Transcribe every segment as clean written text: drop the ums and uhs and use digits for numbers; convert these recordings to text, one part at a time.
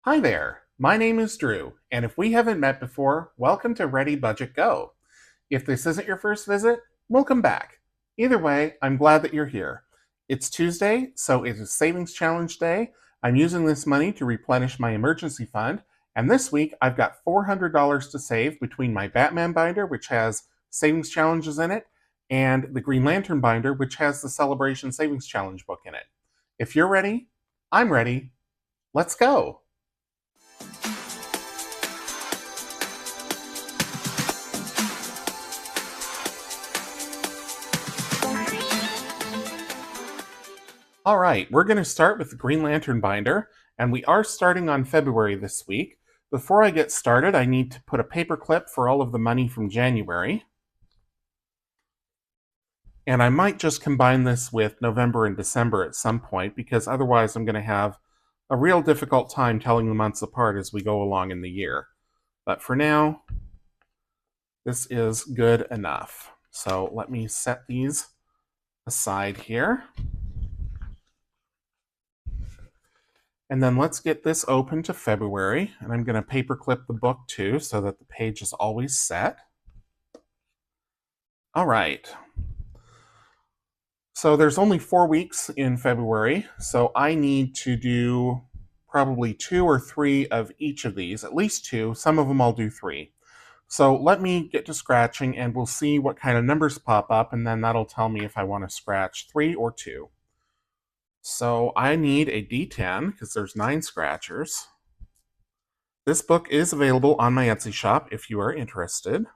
Hi there, my name is Drew, and if we haven't met before, welcome to ReadyBudgetGo. If this isn't your first visit, welcome back. Either way, I'm glad that you're here. It's Tuesday, so it is Savings Challenge Day. I'm using this money to replenish my emergency fund, and this week I've got $400 to save between my Batman binder, which has savings challenges in it, and the Green Lantern binder, which has the Celebration Savings Challenge book in it. If you're ready, I'm ready. Let's go! All right, we're going to start with the Green Lantern binder, and we are starting on February this week. Before I get started, I need to put a paper clip for all of the money from January. And I might just combine this with November and December at some point, because otherwise I'm going to have a real difficult time telling the months apart as we go along in the year. But for now, this is good enough. So let me set these aside here. And then let's get this open to February. And I'm going to paperclip the book too so that the page is always set. All right. So there's only 4 weeks in February, so I need to do probably 2 or 3 of each of these, at least 2. Some of them I'll do 3. So let me get to scratching and we'll see what kind of numbers pop up, and then that'll tell me if I want to scratch 3 or 2. So I need a D10 because there's 9 scratchers. This book is available on my Etsy shop if you are interested.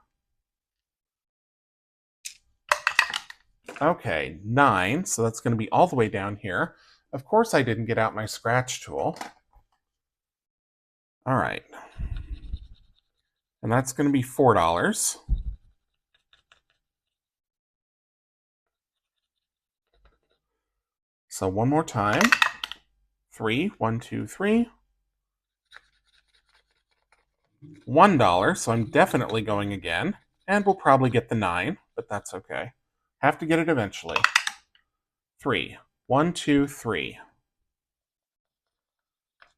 Okay, 9, so that's going to be all the way down here. Of course I didn't get out my scratch tool. All right. And that's going to be $4. So one more time. 3, 1, 2, 3. $1, so I'm definitely going again. And we'll probably get the 9, but that's okay. Have to get it eventually. 3, 1, 2, 3.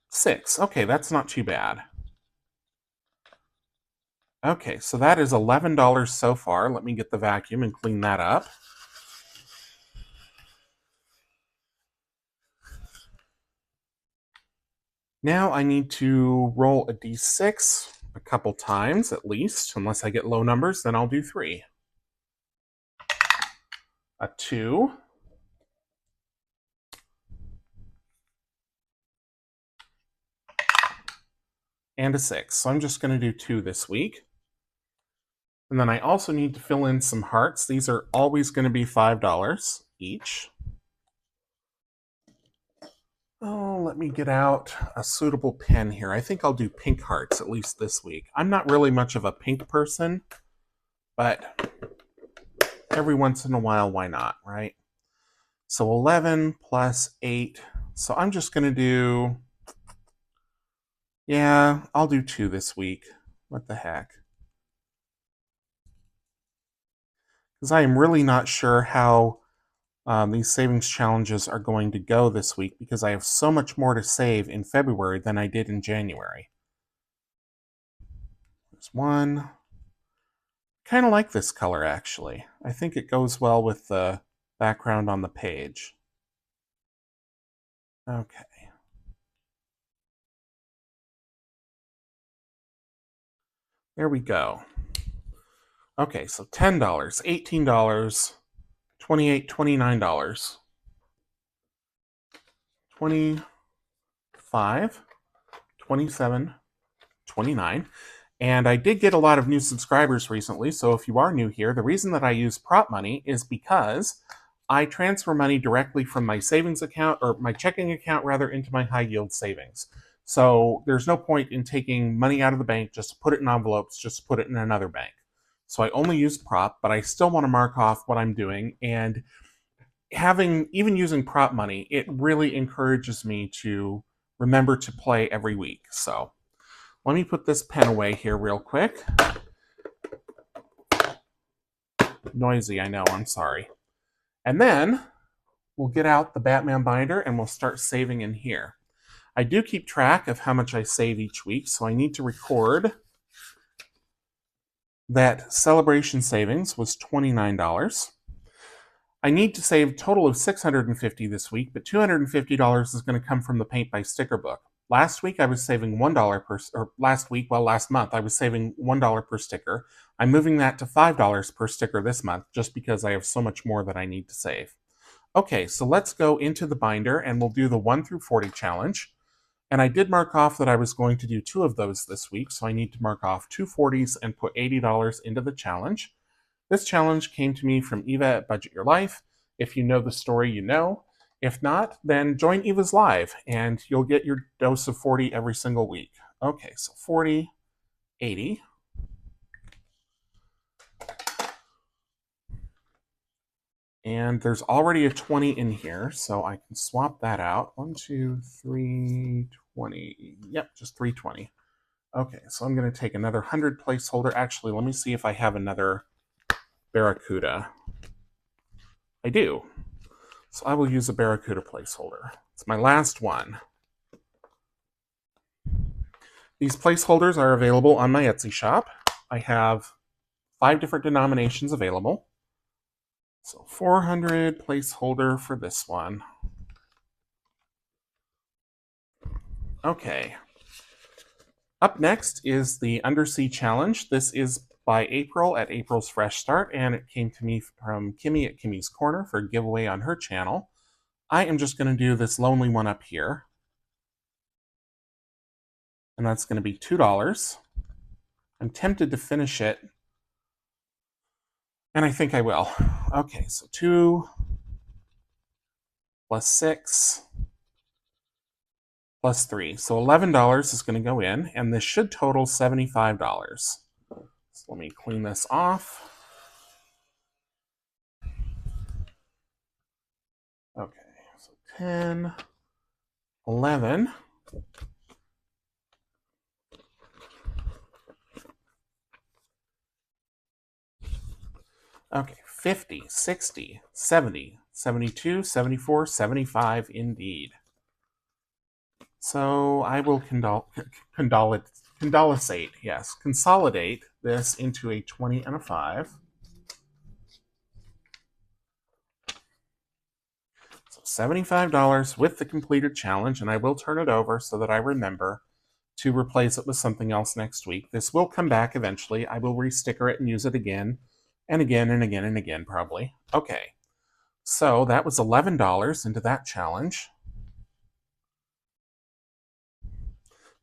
6. Okay, that's not too bad. Okay, so that is $11 so far. Let me get the vacuum and clean that up. Now I need to roll a d6 a couple times at least. Unless I get low numbers, then I'll do 3. A 2. And a 6. So I'm just going to do 2 this week. And then I also need to fill in some hearts. These are always going to be $5 each. Oh, let me get out a suitable pen here. I think I'll do pink hearts, at least this week. I'm not really much of a pink person, but every once in a while, why not, right? So 11 plus 8. So I'm just going to do... Yeah, I'll do 2 this week. What the heck? Because I am really not sure how these savings challenges are going to go this week, because I have so much more to save in February than I did in January. There's 1. Kind of like this color, actually. I think it goes well with the background on the page. Okay. There we go. Okay, so $10, $18, $28, $29, $25, $27, $29. And I did get a lot of new subscribers recently, so if you are new here, the reason that I use prop money is because I transfer money directly from my savings account, or my checking account rather, into my high yield savings. So there's no point in taking money out of the bank just to put it in envelopes, just to put it in another bank. So I only use prop, but I still want to mark off what I'm doing. And even using prop money, it really encourages me to remember to play every week. So let me put this pen away here real quick. Noisy, I know, I'm sorry. And then we'll get out the Batman binder and we'll start saving in here. I do keep track of how much I save each week, so I need to record that celebration savings was $29. I need to save a total of $650 this week, but $250 is going to come from the Paint by Sticker book. Last week I was saving $1 per, or last month I was saving $1 per sticker. I'm moving that to $5 per sticker this month just because I have so much more that I need to save. Okay, so let's go into the binder and we'll do the 1 through 40 challenge. And I did mark off that I was going to do 2 of those this week, so I need to mark off 2 40s and put $80 into the challenge. This challenge came to me from Eva at Budget Your Life. If you know the story, you know. If not, then join Eva's Live, and you'll get your dose of 40 every single week. Okay, so 40, 80. And there's already a 20 in here, so I can swap that out. 1, 2, 3, 20. Yep, just 320. Okay, so I'm going to take another 100 placeholder. Actually, let me see if I have another Barracuda. I do. So I will use a Barracuda placeholder. It's my last one. These placeholders are available on my Etsy shop. I have 5 different denominations available. So 400 placeholder for this one. Okay. Up next is the Undersea Challenge. This is by April at April's Fresh Start, and it came to me from Kimmy at Kimmy's Corner for a giveaway on her channel. I am just going to do this lonely one up here. And that's going to be $2. I'm tempted to finish it, and I think I will. Okay, so 2 plus 6 plus 3. So $11 is going to go in, and this should total $75. So let me clean this off. Okay, so 10, 11. Okay, 50, 60, 70, 72, 74, 75 indeed. So I will consolidate this into a 20 and a 5. So $75 with the completed challenge, and I will turn it over so that I remember to replace it with something else next week. This will come back eventually. I will resticker it and use it again and again and again and again probably. Okay, so that was $11 into that challenge.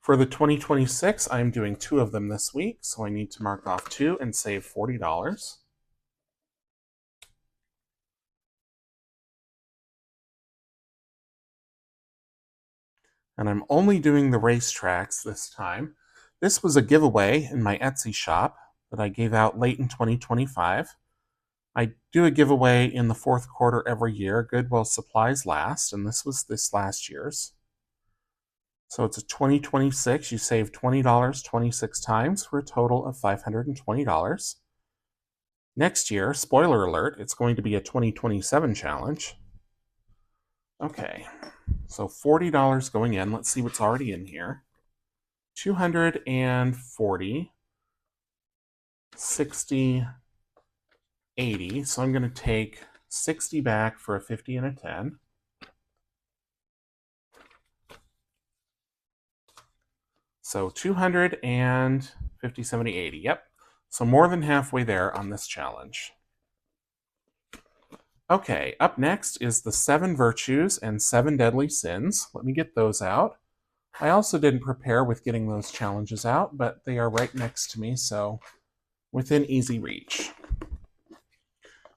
For the 2026, I'm doing 2 of them this week, so I need to mark off 2 and save $40. And I'm only doing the racetracks this time. This was a giveaway in my Etsy shop that I gave out late in 2025. I do a giveaway in the 4th quarter every year, good while supplies last, and this was this last year's. So it's a 2026, you save $20 26 times for a total of $520. Next year, spoiler alert, it's going to be a 2027 challenge. Okay, so $40 going in. Let's see what's already in here. 240, 60, 80. So I'm going to take 60 back for a 50 and a 10. So 200 and 50, 70, 80. Yep. So more than halfway there on this challenge. Okay, up next is the 7 Virtues and 7 Deadly Sins. Let me get those out. I also didn't prepare with getting those challenges out, but they are right next to me, so within easy reach.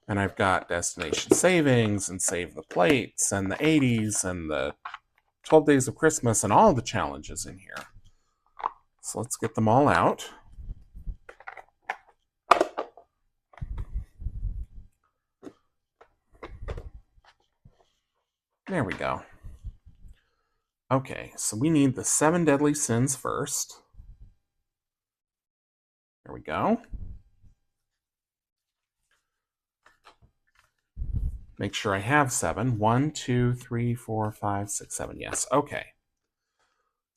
And I've got Destination Savings and Save the Plates and the 80s and the 12 Days of Christmas and all the challenges in here. So let's get them all out. There we go. Okay, so we need the 7 Deadly Sins first. There we go. Make sure I have 7. 1, 2, 3, 4, 5, 6, 7. Yes, okay.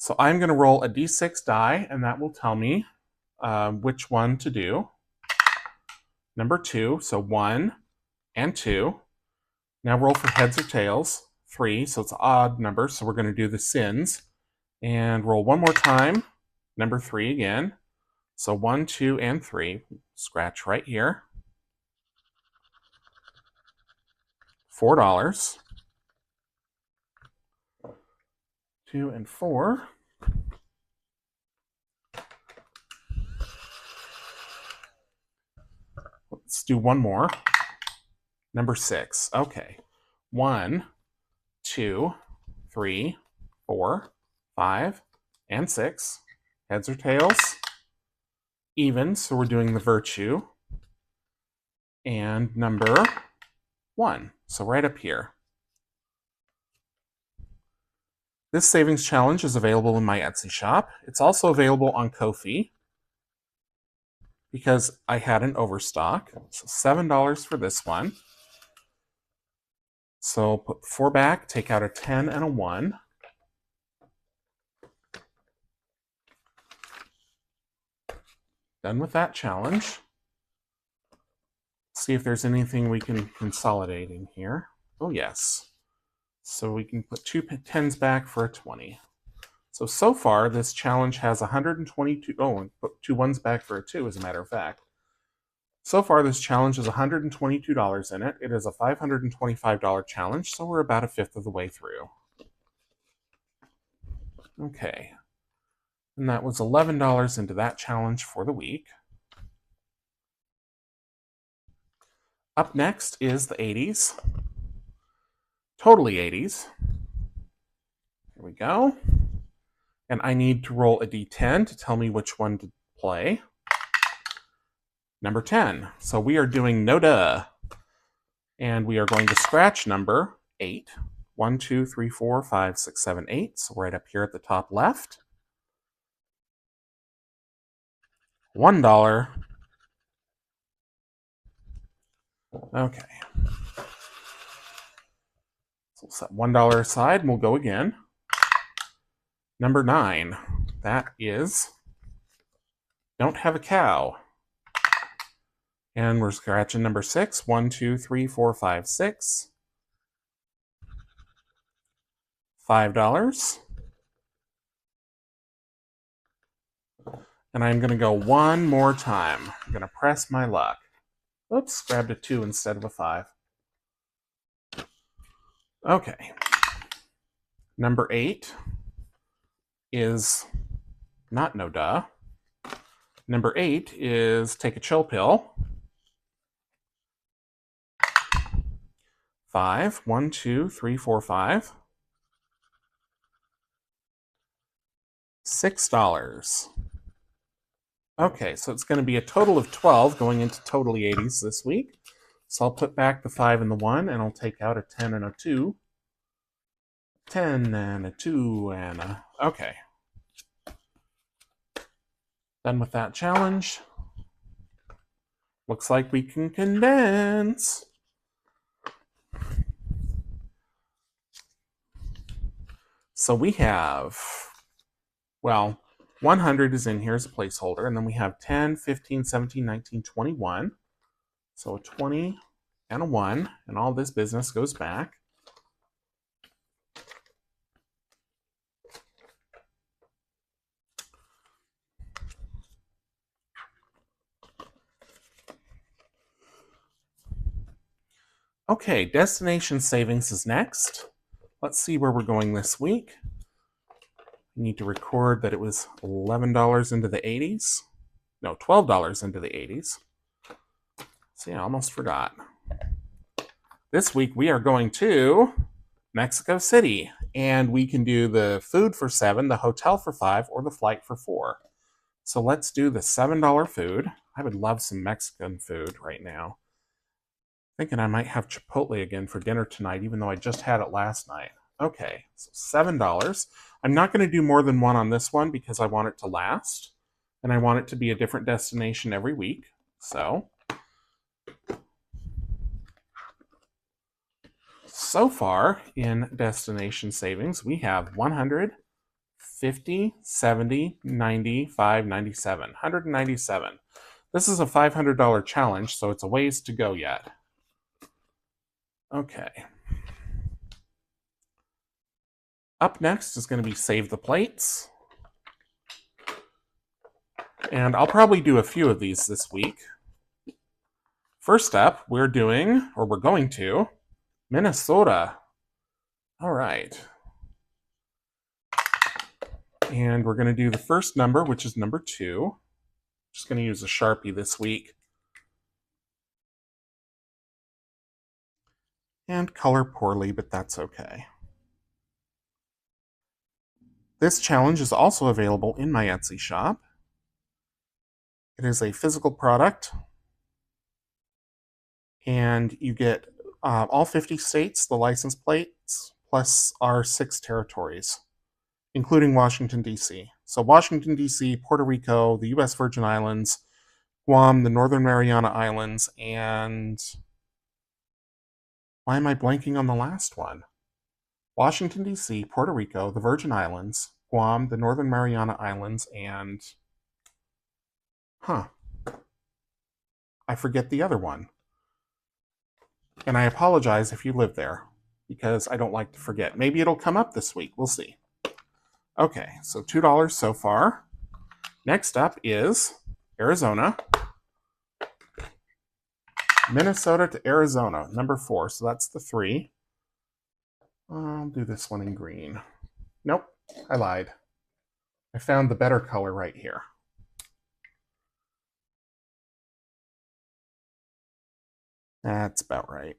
So I'm going to roll a d6 die, and that will tell me which one to do. Number 2, so 1 and 2. Now roll for heads or tails. 3, so it's an odd number, so we're going to do the sins. And roll one more time. Number 3 again. So 1, 2, and 3. Scratch right here. $4. 2 and 4. Let's do one more. Number 6. Okay. 1, 2, 3, 4, 5, and 6. Heads or tails? Even, so we're doing the virtue. And number 1. So right up here. This savings challenge is available in my Etsy shop. It's also available on Ko-fi because I had an overstock. So $7 for this one. So put 4 back, take out a 10 and a 1. Done with that challenge. See if there's anything we can consolidate in here. Oh yes. So we can put 2 10s back for a 20. So far this challenge has 122, and put 2 1s back for a 2 as a matter of fact. So far this challenge has $122 in it. It is a $525 challenge, so we're about a fifth of the way through. Okay. And that was $11 into that challenge for the week. Up next is the 80s. Totally 80s. Here we go. And I need to roll a d10 to tell me which one to play. Number 10. So we are doing no duh. And we are going to scratch number 8. 1, 2, 3, 4, 5, 6, 7, 8. So right up here at the top left. $1. Okay. So we'll set $1 aside and we'll go again. Number 9. That is don't have a cow. And we're scratching number 6. 1, 2, 3, 4, 5, 6. $5. And I'm going to go one more time. I'm going to press my luck. Oops, grabbed a 2 instead of a 5. Okay. Number 8 is not no duh. Number 8 is take a chill pill. 5. 1, 2, 3, 4, 5. $6. Okay, so it's going to be a total of 12 going into totally 80s this week. So I'll put back the 5 and the 1, and I'll take out a 10 and a 2. 10 and a 2 and a... Okay. Done with that challenge. Looks like we can condense. So we have, well, 100 is in here as a placeholder, and then we have 10, 15, 17, 19, 21. So a 20 and a 1, and all this business goes back. Okay, destination savings is next. Let's see where we're going this week. We need to record that it was $11 into the 80s. No, $12 into the 80s. See, I almost forgot. This week we are going to Mexico City, and we can do the food for 7, the hotel for 5, or the flight for 4. So let's do the $7 food. I would love some Mexican food right now. Thinking I might have Chipotle again for dinner tonight, even though I just had it last night. Okay, so $7. I'm not going to do more than one on this one because I want it to last, and I want it to be a different destination every week. So far in destination savings, we have 100, 50, 70, 95, 97. 197. This is a $500 challenge, so it's a ways to go yet. Okay. Up next is going to be Save the Plates. And I'll probably do a few of these this week. First up, we're going to Minnesota. All right. And we're going to do the first number, which is number 2. Just going to use a Sharpie this week. And color poorly, but that's okay. This challenge is also available in my Etsy shop. It is a physical product, and you get all 50 states, the license plates, plus our 6 territories, including Washington, D.C. So Washington, D.C., Puerto Rico, the U.S. Virgin Islands, Guam, the Northern Mariana Islands, and why am I blanking on the last one? Washington, D.C., Puerto Rico, the Virgin Islands, Guam, the Northern Mariana Islands, and... I forget the other one. And I apologize if you live there, because I don't like to forget. Maybe it'll come up this week. We'll see. Okay, so $2 so far. Next up is Arizona. Minnesota to Arizona, number 4. So that's the 3. I'll do this one in green. Nope, I lied. I found the better color right here. That's about right.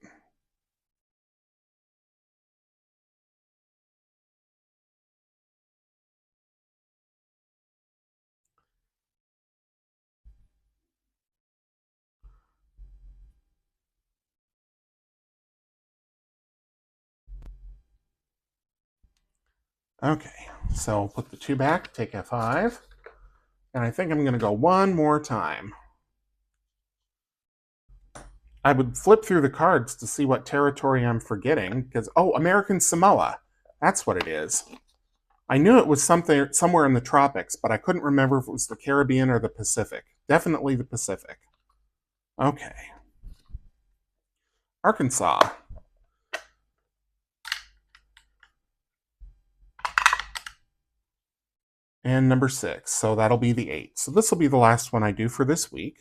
Okay, so put the 2 back, take F5, and I think I'm going to go one more time. I would flip through the cards to see what territory I'm forgetting, because, American Samoa. That's what it is. I knew it was somewhere in the tropics, but I couldn't remember if it was the Caribbean or the Pacific. Definitely the Pacific. Okay. Arkansas. And number 6, so that'll be the 8. So this will be the last one I do for this week.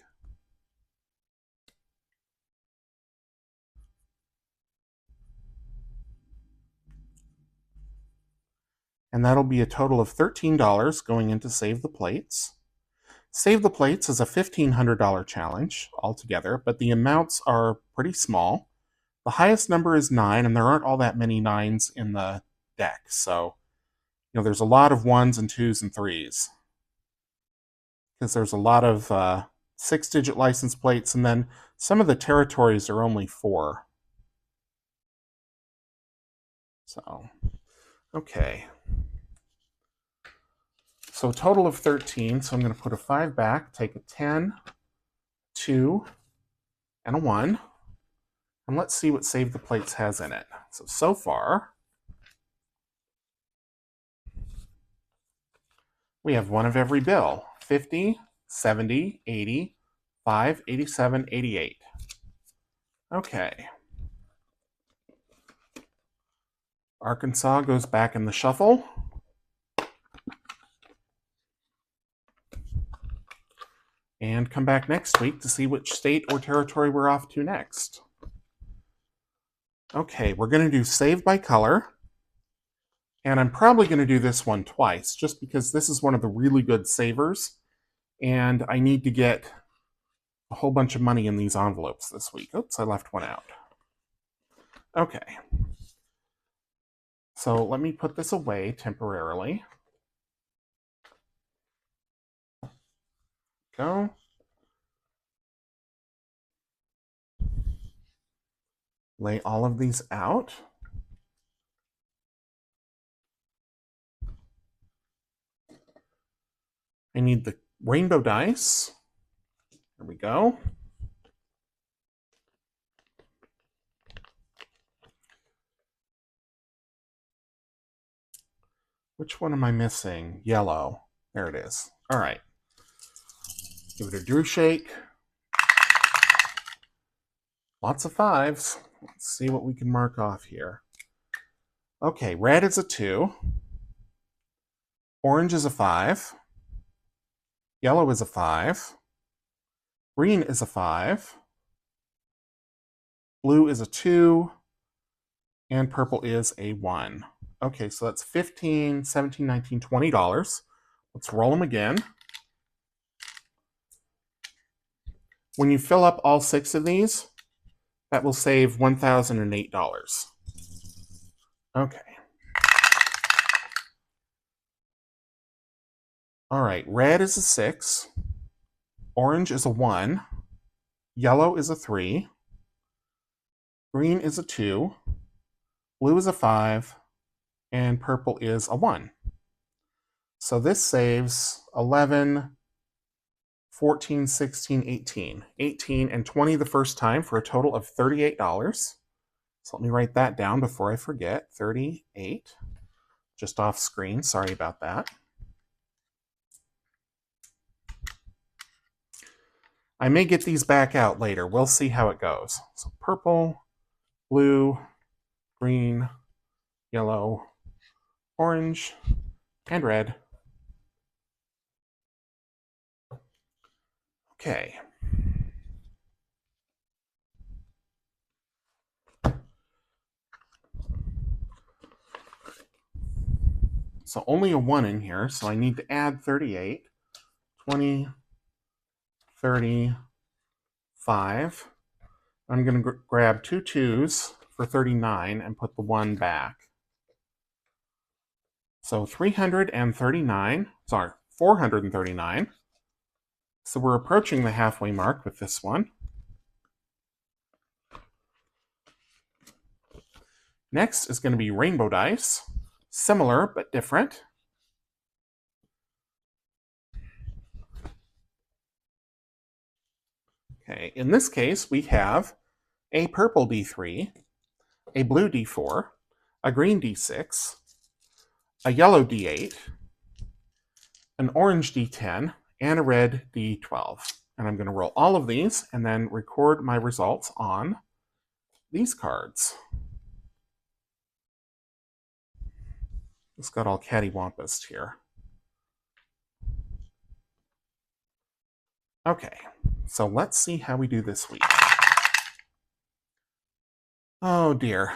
And that'll be a total of $13 going into Save the Plates. Save the Plates is a $1,500 challenge altogether, but the amounts are pretty small. The highest number is 9, and there aren't all that many 9s in the deck, so there's a lot of 1s and 2s and 3s. Because there's a lot of 6-digit license plates, and then some of the territories are only 4. So, okay. So a total of 13, so I'm going to put a 5 back, take a 10, 2, and a 1. And let's see what Save the Plates has in it. So far, we have one of every bill. 50, 70, 80, 5, 87, 88. Okay. Arkansas goes back in the shuffle. And come back next week to see which state or territory we're off to next. Okay, we're going to do Save by Color. And I'm probably going to do this one twice, just because this is one of the really good savers. And I need to get a whole bunch of money in these envelopes this week. Oops, I left one out. Okay. So let me put this away temporarily. Go. Lay all of these out. I need the rainbow dice. There we go. Which one am I missing? Yellow. There it is. All right. Give it a Drew shake. Lots of 5s. Let's see what we can mark off here. Okay, red is a 2. Orange is a 5. Yellow is a 5. Green is a 5. Blue is a 2. And purple is a 1. Okay, so that's $15, $17, $19, $20. Let's roll them again. When you fill up all 6 of these, that will save $1,008. Okay. All right, red is a 6. Orange is a 1. Yellow is a 3. Green is a 2. Blue is a 5. And purple is a 1. So this saves 11, 14, 16, 18. 18 and 20 the first time for a total of $38. So let me write that down before I forget. 38. Just off screen. Sorry about that. I may get these back out later. We'll see how it goes. So purple, blue, green, yellow, orange, and red. Okay. So only a 1 in here, so I need to add 38. 20, 30, 5. I'm going to grab 2 2s for 39 and put the 1 back. So 339, sorry, 439. So we're approaching the halfway mark with this one. Next is going to be rainbow dice. Similar, but different. Okay, in this case, we have a purple D3, a blue D4, a green D6, a yellow D8, an orange D10, and a red D12. And I'm going to roll all of these and then record my results on these cards. It's got all cattywampus here. Okay, so let's see how we do this week. Oh dear.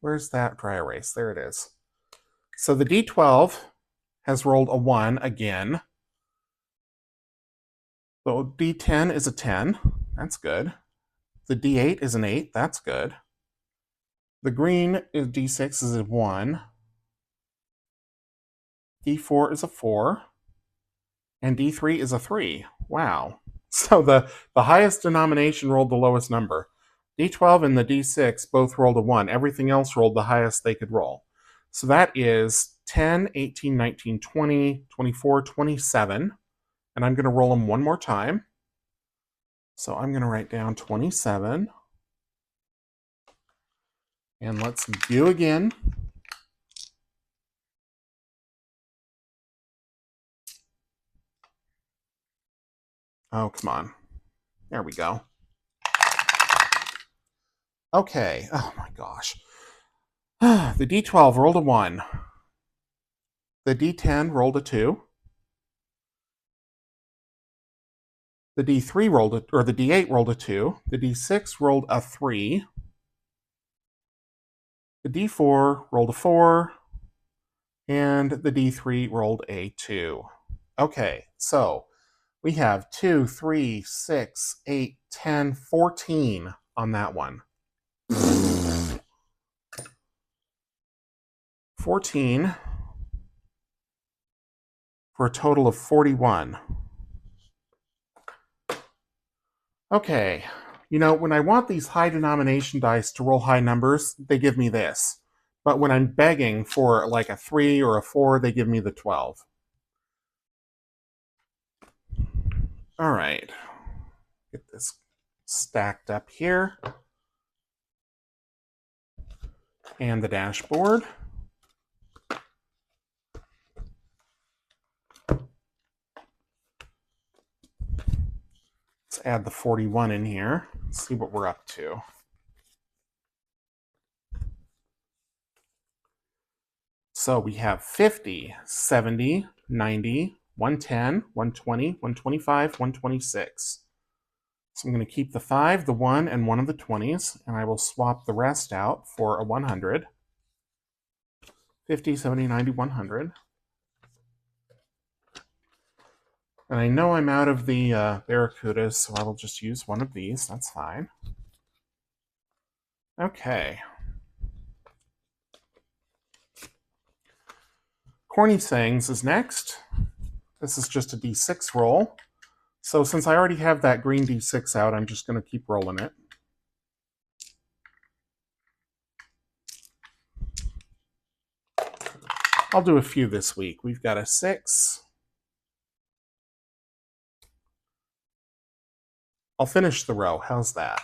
Where's that dry erase? There it is. So the D12 has rolled a 1 again. The D10 is a 10. That's good. The D8 is an 8. That's good. The green D6 is a 1. D4 is a 4. And D3 is a 3. Wow. So the highest denomination rolled the lowest number. D12 and the D6 both rolled a 1. Everything else rolled the highest they could roll. So that is 10, 18, 19, 20, 24, 27. And I'm going to roll them one more time. So I'm going to write down 27. And let's do again. Oh, come on. There we go. Okay. Oh my gosh. The D12 rolled a 1. The D10 rolled a 2. The D3 rolled a, or the D8 rolled a 2. The D6 rolled a 3. The D4 rolled a 4. And the D3 rolled a 2. Okay, so we have 2, 3, 6, 8, 10, 14 on that one. 14 for a total of 41. Okay, you know, when I want these high denomination dice to roll high numbers, they give me this. But when I'm begging for like a 3 or a 4, they give me the 12. All right, get this stacked up here. And the dashboard. Let's add the 41 in here. See what we're up to. So we have 50, 70, 90, 110, 120, 125, 126. So I'm going to keep the 5, the 1, and one of the 20s, and I will swap the rest out for a 100. 50, 70, 90, 100. And I know I'm out of the Barracudas, so I will just use one of these. That's fine. Okay. Corny Sayings is next. This is just a D6 roll. So since I already have that green D6 out, I'm just going to keep rolling it. I'll do a few this week. We've got a 6. I'll finish the row. How's that?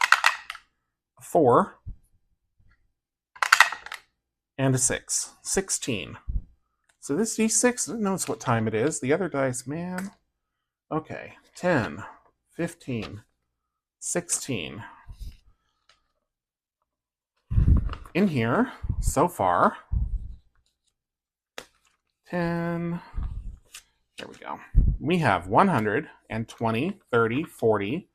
A 4. And a 6. 16. So this D6 knows what time it is. The other dice, man. Okay. 10, 15, 16. In here, so far, 10. There we go. We have 100 and 20, 30, 40,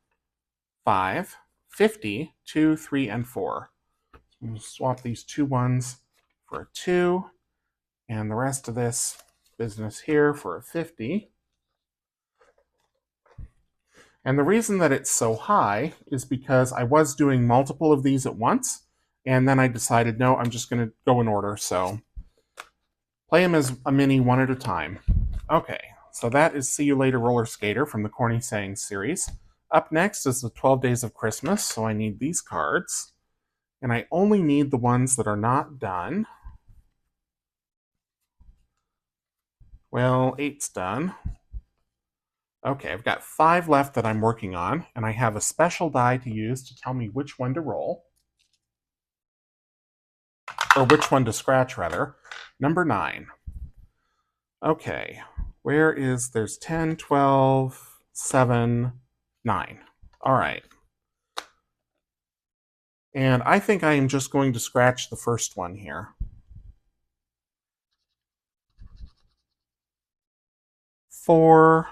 5, 50, 2, 3, and 4. We'll swap these 2 ones for a 2, and the rest of this business here for a 50. And the reason that it's so high is because I was doing multiple of these at once, and then I decided, no, I'm just going to go in order, so play them as a mini one at a time. Okay, so that is See You Later Roller Skater from the Corny Sayings series. Up next is the 12 Days of Christmas, so I need these cards. And I only need the ones that are not done. Well, 8's done. Okay, I've got 5 left that I'm working on, and I have a special die to use to tell me which one to roll. Or which one to scratch, rather. Number 9. Okay, where is, there's 10, 12, 7, 9. All right. And I think I am just going to scratch the first one here. 4.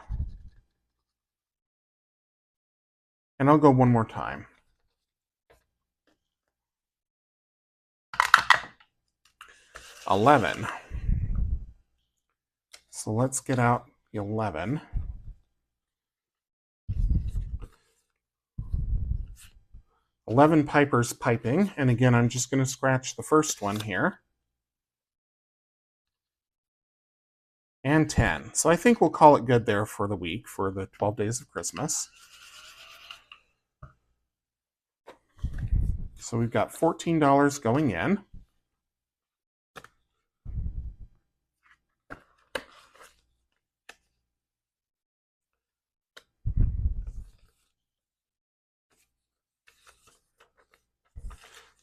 And I'll go one more time. 11. So let's get out the 11. 11 pipers piping, and again, I'm just going to scratch the first one here. And 10. So I think we'll call it good there for the week, for the 12 Days of Christmas. So we've got $14 going in.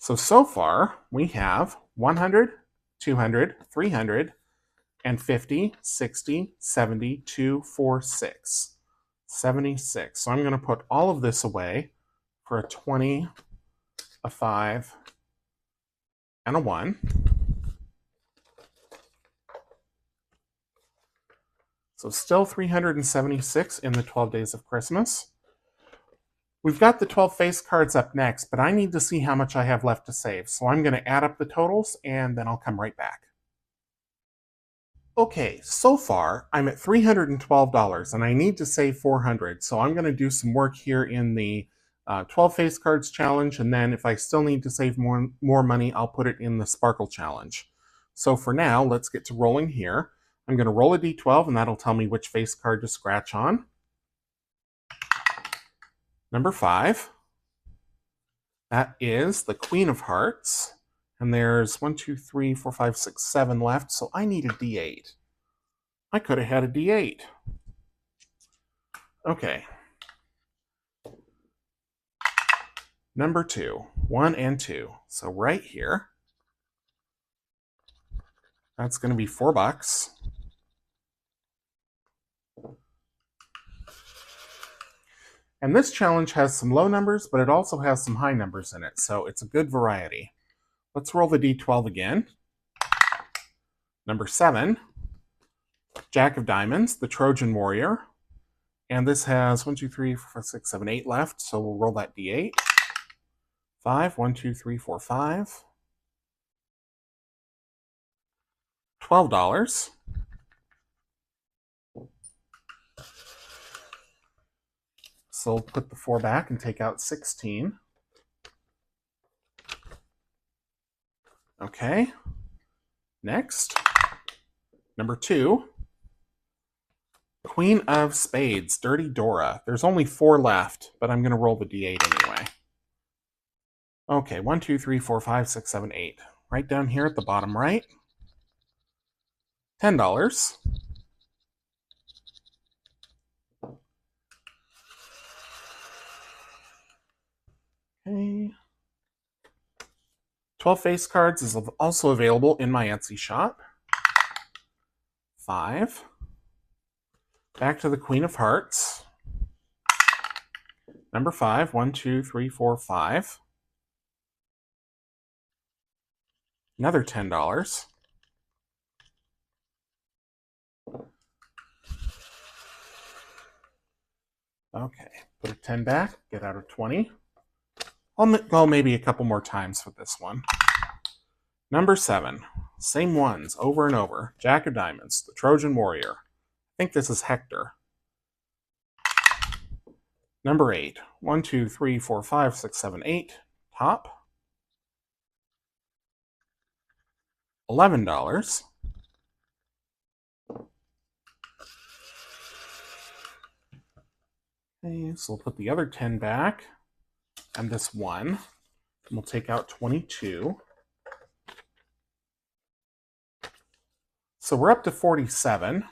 So far, we have 100, 200, 300, and 50, 60, 70, 2, 4, 6. 76. So I'm going to put all of this away for a 20, a 5, and a 1. So still 376 in the 12 Days of Christmas. We've got the 12 face cards up next, but I need to see how much I have left to save. So I'm going to add up the totals, and then I'll come right back. Okay, so far I'm at $312, and I need to save $400. So I'm going to do some work here in the 12 face cards challenge, and then if I still need to save more money, I'll put it in the Sparkle challenge. So for now, let's get to rolling here. I'm going to roll a d12, and that'll tell me which face card to scratch on. Number 5. That is the Queen of Hearts. And there's 1, 2, 3, 4, 5, 6, 7 left, so I need a d8. I could have had a d8. Okay. Number 2. 1 and 2. So right here, that's going to be $4. And this challenge has some low numbers, but it also has some high numbers in it, so it's a good variety. Let's roll the d12 again. Number 7, Jack of Diamonds, the Trojan Warrior. And this has 1, 2, 3, 4, 5, 6, 7, 8 left, so we'll roll that d8. 5, 1, 2, 3, 4, 5. $12. So we'll put the 4 back and take out 16. Okay. Next, number 2, Queen of Spades, Dirty Dora. There's only 4 left, but I'm going to roll the d8 anyway. Okay, 1, 2, 3, 4, 5, 6, 7, 8. Right down here at the bottom right. $10. Okay. 12 face cards is also available in my Etsy shop. 5. Back to the Queen of Hearts. Number 5, 1, 2, 3, 4, 5. Another $10. Okay, put a 10 back, get out of 20. I'll go maybe a couple more times with this one. Number 7, same ones over and over. Jack of Diamonds, the Trojan Warrior. I think this is Hector. Number 8, 1, 2, 3, 4, 5, 6, 7, 8. Top. $11. Okay, so we'll put the other 10 back, and this 1. And we'll take out 22. So we're up to 47.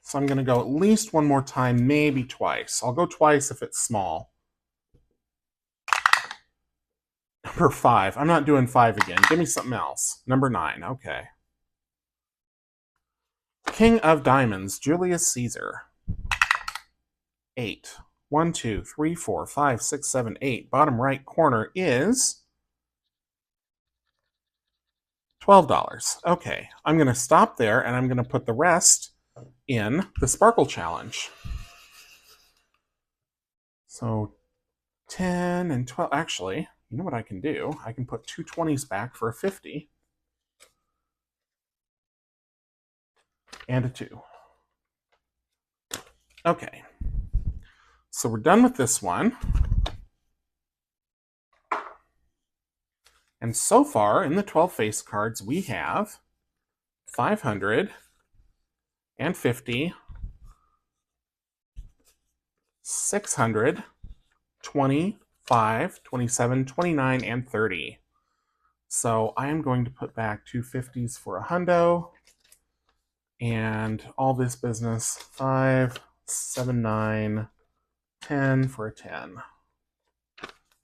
So I'm going to go at least one more time, maybe twice. I'll go twice if it's small. Number 5. I'm not doing 5 again. Give me something else. Number 9. Okay. King of Diamonds, Julius Caesar. 8. 1, 2, 3, 4, 5, 6, 7, 8. Bottom right corner is $12. Okay, I'm going to stop there and I'm going to put the rest in the Sparkle Challenge. So 10 and 12. Actually, you know what I can do? I can put 2 20s back for a 50. And a 2. Okay. So we're done with this one. And so far, in the 12 face cards, we have 500 and 50, 600, 25, 27, 29, and 30. So I am going to put back 2 50s for a hundo. And all this business, 5, 7, 9, 10 for a 10.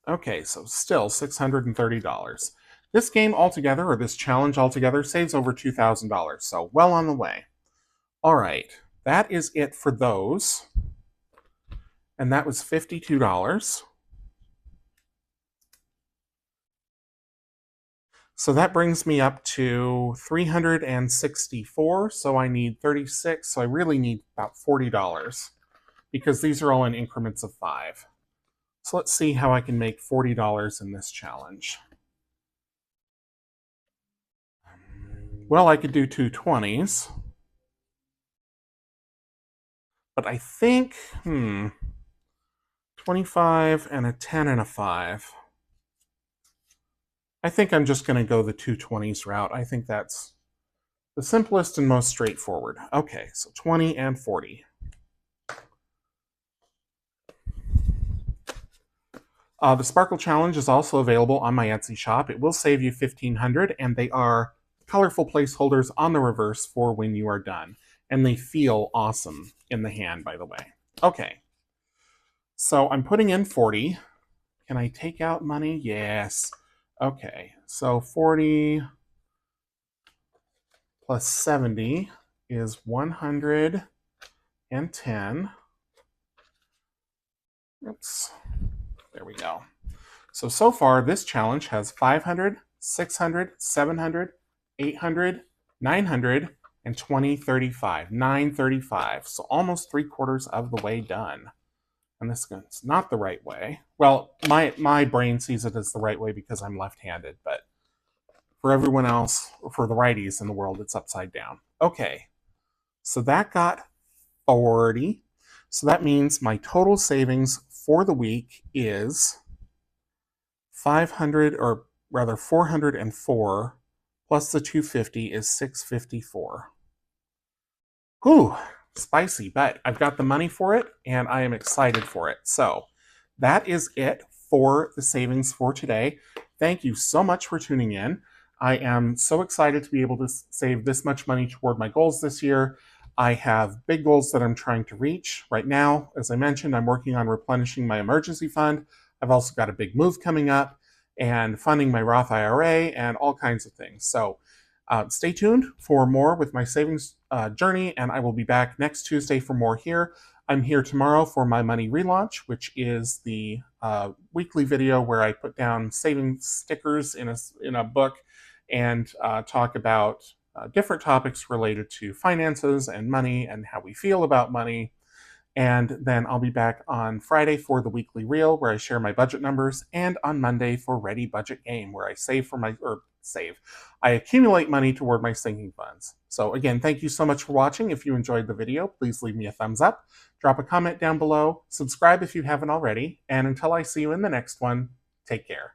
Okay, so still $630. This game altogether, or this challenge altogether, saves over $2,000, so well on the way. All right, that is it for those. And that was $52. So that brings me up to $364, so I need 36, so I really need about $40, because these are all in increments of 5. So let's see how I can make $40 in this challenge. Well, I could do 2 20s. But I think, 25 and a 10 and a 5. I think I'm just going to go the 2 20s route. I think that's the simplest and most straightforward. Okay, so 20 and 40. The Sparkle Challenge is also available on my Etsy shop. It will save you $1,500, and they are colorful placeholders on the reverse for when you are done. And they feel awesome in the hand, by the way. Okay, so I'm putting in 40. Can I take out money? Yes. Okay, so 40 plus 70 is 110. Oops. There we go. So far, this challenge has 500, 600, 700, 800, 900, and 2035. 935. So almost 3/4 of the way done. And this is not the right way. Well, my brain sees it as the right way because I'm left-handed, but for everyone else, for the righties in the world, it's upside down. Okay, so that got 40. So that means my total savings for the week is 500, or rather 404, plus the 250 is 654. Whew, spicy, but I've got the money for it and I am excited for it. So that is it for the savings for today. Thank you so much for tuning in. I am so excited to be able to save this much money toward my goals this year. I have big goals that I'm trying to reach right now. As I mentioned, I'm working on replenishing my emergency fund. I've also got a big move coming up and funding my Roth IRA and all kinds of things. So stay tuned for more with my savings journey, and I will be back next Tuesday for more here. I'm here tomorrow for my money relaunch, which is the weekly video where I put down savings stickers in a book and talk about different topics related to finances and money and how we feel about money. And then I'll be back on Friday for the weekly reel where I share my budget numbers, and on Monday for Ready Budget Game where I I accumulate money toward my sinking funds. So again, thank you so much for watching. If you enjoyed the video, please leave me a thumbs up, drop a comment down below, subscribe if you haven't already, and until I see you in the next one, take care.